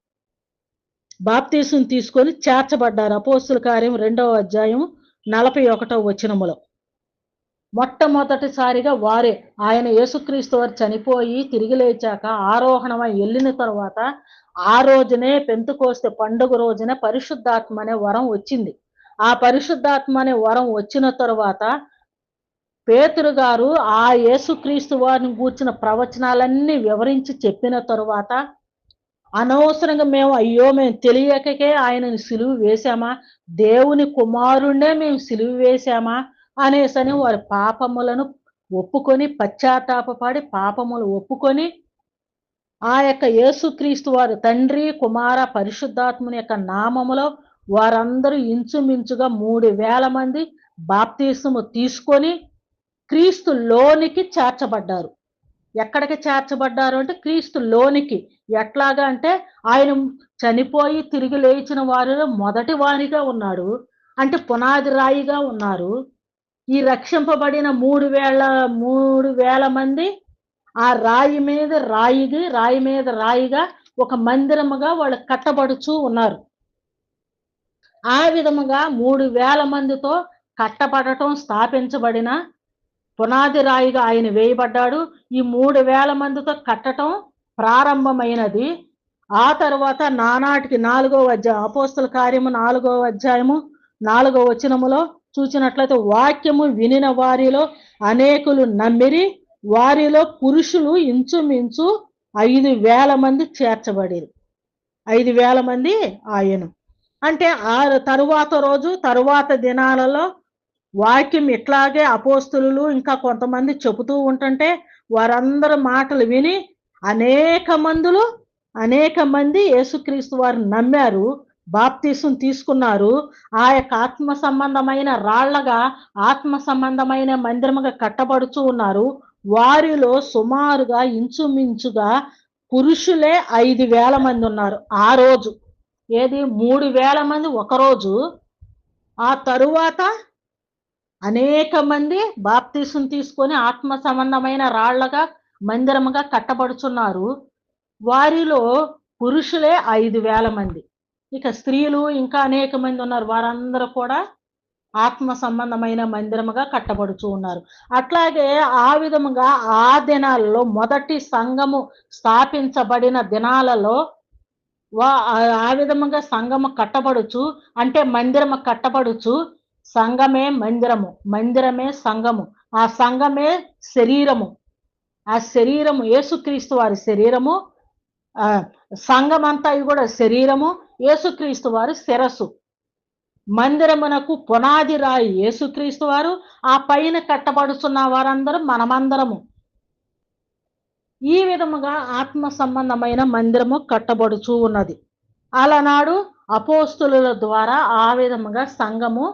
బాప్తీసం తీసుకొని చేర్చబడ్డారు. అపోస్తుల కార్యం 2వ అధ్యాయం 41వ వచనములో. మొట్టమొదటిసారిగా వారే ఆయన యేసుక్రీస్తు వారు చనిపోయి తిరిగి లేచాక ఆరోహణమై వెళ్ళిన తర్వాత ఆ రోజునే పెంతెకోస్తు పండుగ రోజున పరిశుద్ధాత్మ అనే వరం వచ్చింది. ఆ పరిశుద్ధాత్మ అనే వరం వచ్చిన తరువాత పేతురు గారు ఆ యేసుక్రీస్తు వారిని గూర్చిన ప్రవచనాలన్నీ వివరించి చెప్పిన తరువాత అనవసరంగా మేము తెలియకకే ఆయనని సిలువ వేశామా, దేవుని కుమారుణ్ణే మేము సిలువ వేశామా అనేసని వారి పాపములను ఒప్పుకొని పశ్చాత్తాపపడి పాపములు ఒప్పుకొని ఆ యొక్క యేసుక్రీస్తు వారు తండ్రి కుమార పరిశుద్ధాత్ముని యొక్క నామములో వారందరూ ఇంచుమించుగా 3,000 మంది బాప్తీసము తీసుకొని క్రీస్తు లోనికి చేర్చబడ్డారు. ఎక్కడికి చేర్చబడ్డారు అంటే క్రీస్తు లోనికి. ఎట్లాగా అంటే ఆయన చనిపోయి తిరిగి లేచిన వారిలో మొదటి వారిగా ఉన్నాడు. అంటే పునాది రాయిగా ఉన్నారు. ఈ రక్షింపబడిన 3,000 మంది ఆ రాయి మీద రాయిగా ఒక మందిరముగా వాళ్ళు కట్టబడుచూ ఉన్నారు. ఆ విధముగా 3,000 మందితో కట్టబడటం స్థాపించబడిన పునాది రాయిగా ఆయన వేయబడ్డాడు. ఈ 3,000 మందితో కట్టటం ప్రారంభమైనది. ఆ తర్వాత నానాటికి 4వ అధ్యాయం అపోస్తుల కార్యము 4వ అధ్యాయము 4వ వచనములో చూచినట్లయితే వాక్యము వినిన వారిలో అనేకులు నమ్మిరి, వారిలో పురుషులు ఇంచుమించు 5,000 మంది చేర్చబడిరు. 5,000 మంది ఆయన అంటే ఆ తరువాత దినాలలో వాక్యం ఇట్లాగే అపోస్తులు ఇంకా కొంతమంది చెబుతూ ఉంటుంటే వారందరి మాటలు విని అనేక మంది యేసుక్రీస్తు వారు నమ్మారు, బాప్తీసం తీసుకున్నారు. ఆ యొక్క ఆత్మ సంబంధమైన రాళ్లగా ఆత్మ సంబంధమైన మందిరముగా కట్టబడుచూ ఉన్నారు. వారిలో సుమారుగా ఇంచుమించుగా పురుషులే 5,000 మంది ఉన్నారు. ఆ రోజు ఏది 3,000 మంది ఒకరోజు. ఆ తరువాత అనేక మంది బాప్తీసం తీసుకొని ఆత్మ సంబంధమైన రాళ్లగా మందిరముగా కట్టబడుచున్నారు. వారిలో పురుషులే 5,000 మంది. ఇక స్త్రీలు ఇంకా అనేక మంది ఉన్నారు. వారందరూ కూడా ఆత్మ సంబంధమైన మందిరముగా కట్టబడుచూ ఉన్నారు. అట్లాగే ఆ విధముగా ఆ దినాలలో మొదటి సంఘము స్థాపించబడిన దినాలలో ఆ విధముగా సంఘము కట్టబడుచు అంటే మందిరము కట్టబడుచు సంఘమే మందిరము, మందిరమే సంఘము, ఆ సంఘమే శరీరము, ఆ శరీరము యేసుక్రీస్తు వారి శరీరము, సంఘమంతా కూడా శరీరము, యేసుక్రీస్తు వారి శిరస్సు. మందిరమునకు పునాది రాయి యేసుక్రీస్తు వారు, ఆ పైన కట్టబడుచున్న వారందరూ మనమందరము. ఈ విధముగా ఆత్మ సంబంధమైన మందిరము కట్టబడుచూ ఉన్నది. అలనాడు అపోస్తుల ద్వారా ఆ విధముగా సంఘము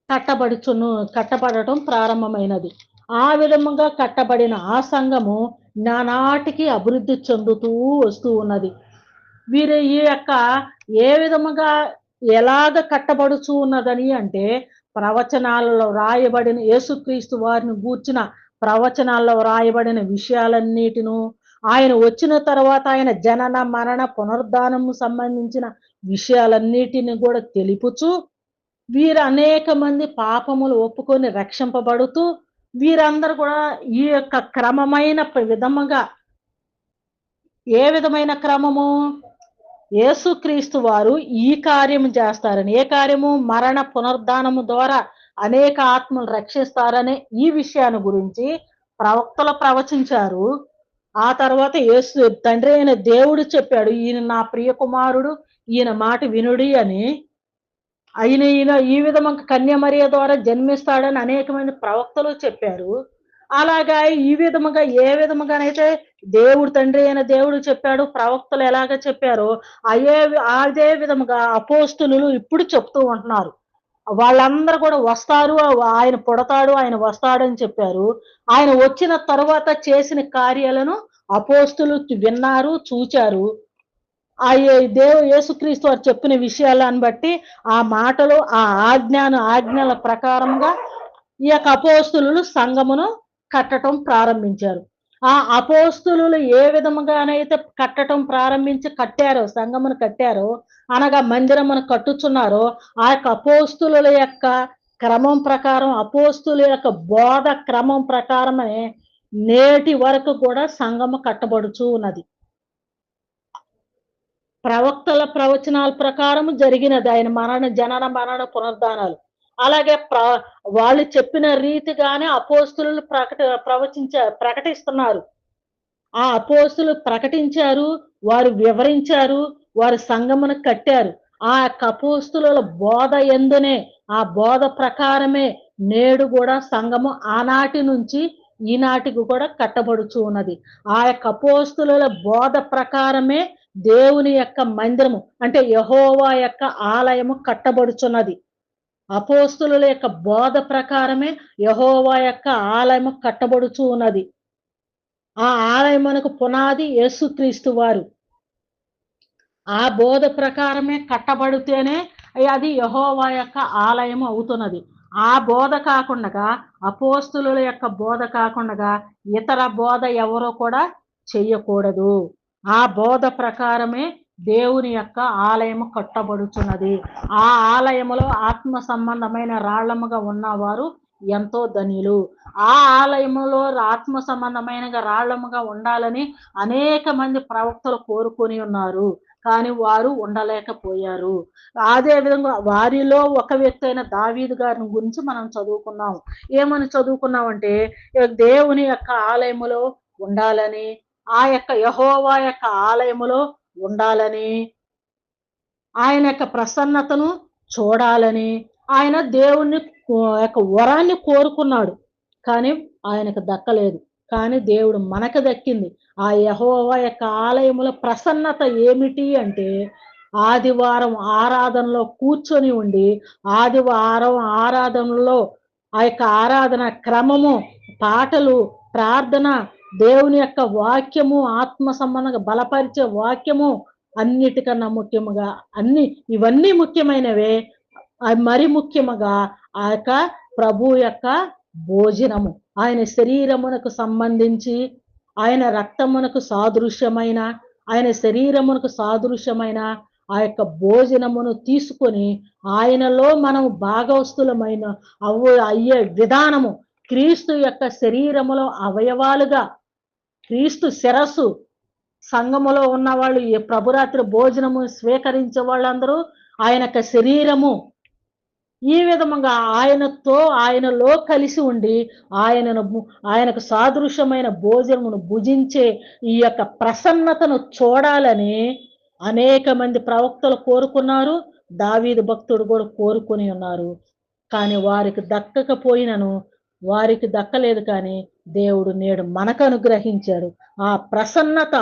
కట్టబడటం ప్రారంభమైనది. ఆ విధముగా కట్టబడిన ఆ సంఘము నానాటికి అభివృద్ధి చెందుతూ వస్తూ ఉన్నది. వీరు ఈ యొక్క ఏ విధముగా ఎలాగ కట్టబడుచూ ఉన్నదని అంటే ప్రవచనాలలో రాయబడిన యేసుక్రీస్తు వారిని గూర్చిన ప్రవచనాల్లో వ్రాయబడిన విషయాలన్నిటిను, ఆయన వచ్చిన తర్వాత ఆయన జనన, మరణ, పునరుద్ధానము సంబంధించిన విషయాలన్నిటిని కూడా తెలుపుచు, వీరు అనేక మంది పాపములు ఒప్పుకొని రక్షింపబడుతూ, వీరందరూ కూడా ఈ యొక్క క్రమమైన విధముగా, ఏ విధమైన క్రమము? యేసుక్రీస్తు వారు ఈ కార్యము చేస్తారని. ఏ కార్యము? మరణ పునరుద్ధానము ద్వారా అనేక ఆత్మలు రక్షిస్తారనే ఈ విషయాన్ని గురించి ప్రవక్తలు ప్రవచించారు. ఆ తర్వాత యేసు తండ్రి అయిన దేవుడు చెప్పాడు, ఈయన నా ప్రియ కుమారుడు, ఈయన మాట వినుడి అని. ఈయన ఈ విధముగా కన్యమరియ ద్వారా జన్మిస్తాడని అనేకమంది ప్రవక్తలు చెప్పారు. అలాగా ఈ విధముగా ఏ విధముగానైతే దేవుడు తండ్రి అయిన దేవుడు చెప్పాడు, ప్రవక్తలు ఎలాగ చెప్పారో అదే విధముగా అపోస్తులు ఇప్పుడు చెప్తూ ఉంటున్నారు. వాళ్ళందరూ కూడా వస్తారు, ఆయన పుడతాడు, ఆయన వస్తాడని చెప్పారు. ఆయన వచ్చిన తరువాత చేసిన కార్యాలను అపోస్తులు విన్నారు, చూచారు. యేసుక్రీస్తు వారు చెప్పిన విషయాలను బట్టి ఆ మాటలు, ఆ ఆజ్ఞల ప్రకారంగా ఈ యొక్క అపోస్తులు సంఘమును కట్టడం ప్రారంభించారు. ఆ అపోస్తులు ఏ విధముగానైతే కట్టడం ప్రారంభించి కట్టారో, సంఘమును కట్టారో, అనగా మందిరమును కట్టుచున్నారో, ఆ యొక్క అపోస్తుల యొక్క క్రమం ప్రకారం, అపోస్తుల యొక్క బోధ క్రమం ప్రకారమే నేటి వరకు కూడా సంఘము కట్టబడుచు ఉన్నది. ప్రవక్తల ప్రవచనాల ప్రకారం జరిగినది ఆయన జనన, మరణ, పునరుద్ధానాలు. అలాగే వాళ్ళు చెప్పిన రీతిగానే అపోస్తులు ప్రకటిస్తున్నారు. ఆ అపోస్తులు ప్రకటించారు, వారు వివరించారు, వారు సంఘమును కట్టారు. ఆ యొక్క అపోస్తుల బోధ యందునే, ఆ బోధ ప్రకారమే నేడు కూడా సంఘము ఆనాటి నుంచి ఈనాటికి కూడా కట్టబడుచు ఉన్నది. ఆ యొక్క అపోస్తుల బోధ ప్రకారమే దేవుని యొక్క మందిరము, అంటే యెహోవా యొక్క ఆలయము కట్టబడుచున్నది. అపోస్తుల యొక్క బోధ ప్రకారమే యెహోవా యొక్క ఆలయము కట్టబడుచు ఉన్నది. ఆ ఆలయమునకు పునాది యేసుక్రీస్తు వారు. ఆ బోధ ప్రకారమే కట్టబడితేనే అది యెహోవా యొక్క ఆలయము అవుతున్నది. ఆ బోధ కాకుండా, అపోస్తుల యొక్క బోధ కాకుండా ఇతర బోధ ఎవరో కూడా చెయ్యకూడదు. ఆ బోధ ప్రకారమే దేవుని యొక్క ఆలయము కట్టబడుచున్నది. ఆ ఆలయములో ఆత్మ సంబంధమైన రాళ్ళముగా ఉన్నవారు ఎంతో ధన్యులు. ఆ ఆలయములో ఆత్మ సంబంధమైన రాళ్ళముగా ఉండాలని అనేక మంది ప్రవక్తలు కోరుకొని ఉన్నారు, కానీ వారు ఉండలేకపోయారు. అదే విధంగా వారిలో ఒక వ్యక్తి అయిన దావీదు గారిని గురించి మనం చదువుకున్నాం. ఏమని చదువుకున్నామంటే, దేవుని యొక్క ఆలయములో ఉండాలని, ఆ యొక్క యెహోవా యొక్క ఆలయములో ఉండాలని, ఆయన యొక్క ప్రసన్నతను చూడాలని, ఆయన దేవుణ్ణి యొక్క వరాన్ని కోరుకున్నాడు, కానీ ఆయనకు దక్కలేదు. కానీ దేవుడు మనకు దక్కింది. ఆ యెహోవా యొక్క ఆలయములో ప్రసన్నత ఏమిటి అంటే, ఆదివారం ఆరాధనలో కూర్చొని ఉండి, ఆదివారం ఆరాధనలో ఆ యొక్క ఆరాధన క్రమము, పాటలు, ప్రార్థన, దేవుని యొక్క వాక్యము, ఆత్మ సంబంధంగా బలపరిచే వాక్యము, అన్నిటికన్నా ముఖ్యముగా ఇవన్నీ ముఖ్యమైనవే. మరి ముఖ్యముగా ఆ యొక్క ప్రభు యొక్క భోజనము, ఆయన శరీరమునకు సంబంధించి, ఆయన రక్తమునకు సాదృశ్యమైన, ఆయన శరీరమునకు సాదృశ్యమైన ఆ యొక్క భోజనమును తీసుకొని ఆయనలో మనం భాగవస్తులమైన అయ్యే విధానము, క్రీస్తు యొక్క శరీరములో అవయవాలుగా, క్రీస్తు శిరస్సు, సంఘములో ఉన్న వాళ్ళు ప్రభురాత్రి భోజనము స్వీకరించే వాళ్ళందరూ ఆయన యొక్క శరీరము. ఈ విధముగా ఆయనలో కలిసి ఉండి ఆయనకు సాదృశ్యమైన భోజనమును భుజించే ఈ యొక్క ప్రసన్నతను చూడాలని అనేక మంది ప్రవక్తలు కోరుకున్నారు. దావీదు భక్తుడు కూడా కోరుకొని ఉన్నారు. కానీ వారికి దక్కలేదు. కానీ దేవుడు నేడు మనకు అనుగ్రహించాడు ఆ ప్రసన్నత.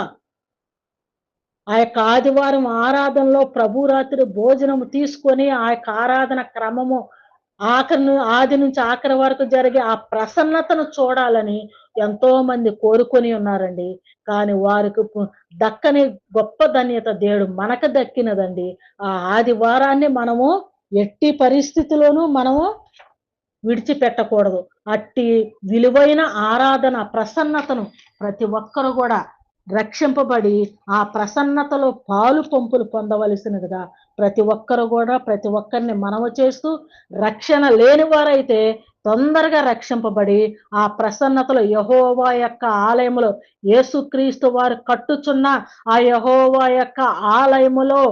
ఆ యొక్క ఆదివారం ఆరాధనలో ప్రభురాత్రి భోజనము తీసుకొని ఆ యొక్క ఆరాధన క్రమము ఆది నుంచి ఆఖరి వరకు జరిగే ఆ ప్రసన్నతను చూడాలని ఎంతో మంది కోరుకొని ఉన్నారండి. కానీ వారికి దక్కని గొప్ప ధన్యత దేవుడు మనకు దక్కినదండి. ఆ ఆదివారాన్ని మనము ఎట్టి పరిస్థితిలోనూ మనము విడిచిపెట్టకూడదు. అట్టి విలువైన ఆరాధన ప్రసన్నతను ప్రతి ఒక్కరు కూడా రక్షింపబడి ఆ ప్రసన్నతలో పాలు పంపులు పొందవలసినదిగా ప్రతి ఒక్కరు కూడా ప్రతి ఒక్కరిని మనవి చేస్తూ, రక్షణ లేని వారైతే తొందరగా రక్షింపబడి ఆ ప్రసన్నతలో యెహోవా యొక్క ఆలయములో యేసుక్రీస్తు వారు కట్టుచున్న ఆ యెహోవా యొక్క ఆలయములో,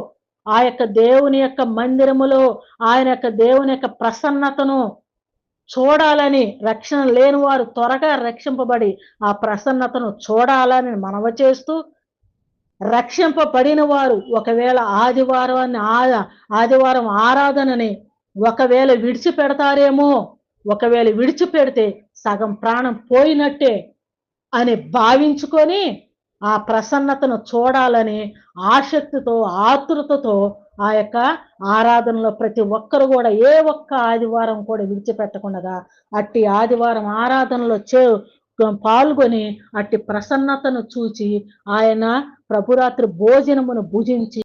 ఆ యొక్క దేవుని యొక్క మందిరములో, ఆయన యొక్క దేవుని యొక్క ప్రసన్నతను చూడాలని, రక్షణ లేని వారు త్వరగా రక్షింపబడి ఆ ప్రసన్నతను చూడాలని మనవి చేస్తూ, రక్షింపబడిన వారు ఒకవేళ ఆదివారం ఆరాధనని ఒకవేళ విడిచిపెడతారేమో, ఒకవేళ విడిచిపెడితే సగం ప్రాణం పోయినట్టే అని భావించుకొని ఆ ప్రసన్నతను చూడాలని ఆసక్తితో, ఆతృతతో ఆ యొక్క ఆరాధనలో ప్రతి ఒక్కరు కూడా ఏ ఒక్క ఆదివారం కూడా విడిచిపెట్టకుండా అట్టి ఆదివారం ఆరాధనలో పాల్గొని అట్టి ప్రసన్నతను చూచి ఆయన ప్రభురాత్రి భోజనమును భుజించి